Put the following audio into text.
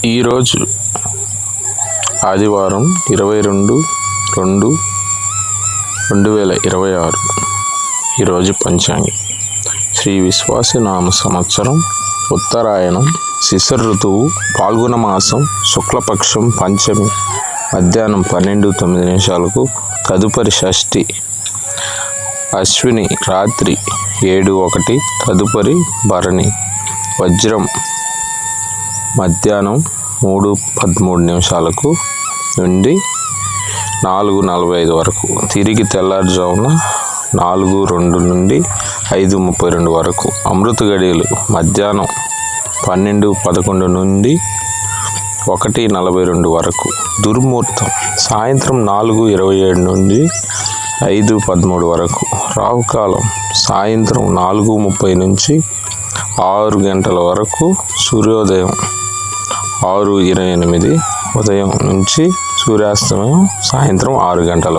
ఈరోజు ఆదివారం 22/2/2026. ఈరోజు పంచాంగం శ్రీ విశ్వాసనామ సంవత్సరం ఉత్తరాయణం శిశిర ఋతువు పాల్గొన మాసం శుక్లపక్షం పంచమి మధ్యాహ్నం 12:09 తదుపరి షష్ఠి అశ్విని రాత్రి 7:01 తదుపరి భరణి వజ్రం మధ్యాహ్నం 3:13 నుండి 4:45 వరకు తిరిగి తెల్లారుజామున 4:02 నుండి 5:32 వరకు అమృత గడియలు మధ్యాహ్నం 12:11 నుండి 1:42 వరకు దుర్ముహూర్తం సాయంత్రం 4:27 నుండి 5:13 వరకు రాహుకాలం సాయంత్రం 4:30 నుంచి 6 గంటల వరకు సూర్యోదయం 6:28 ఉదయం నుంచి సూర్యాస్తమయం సాయంత్రం 6 గంటల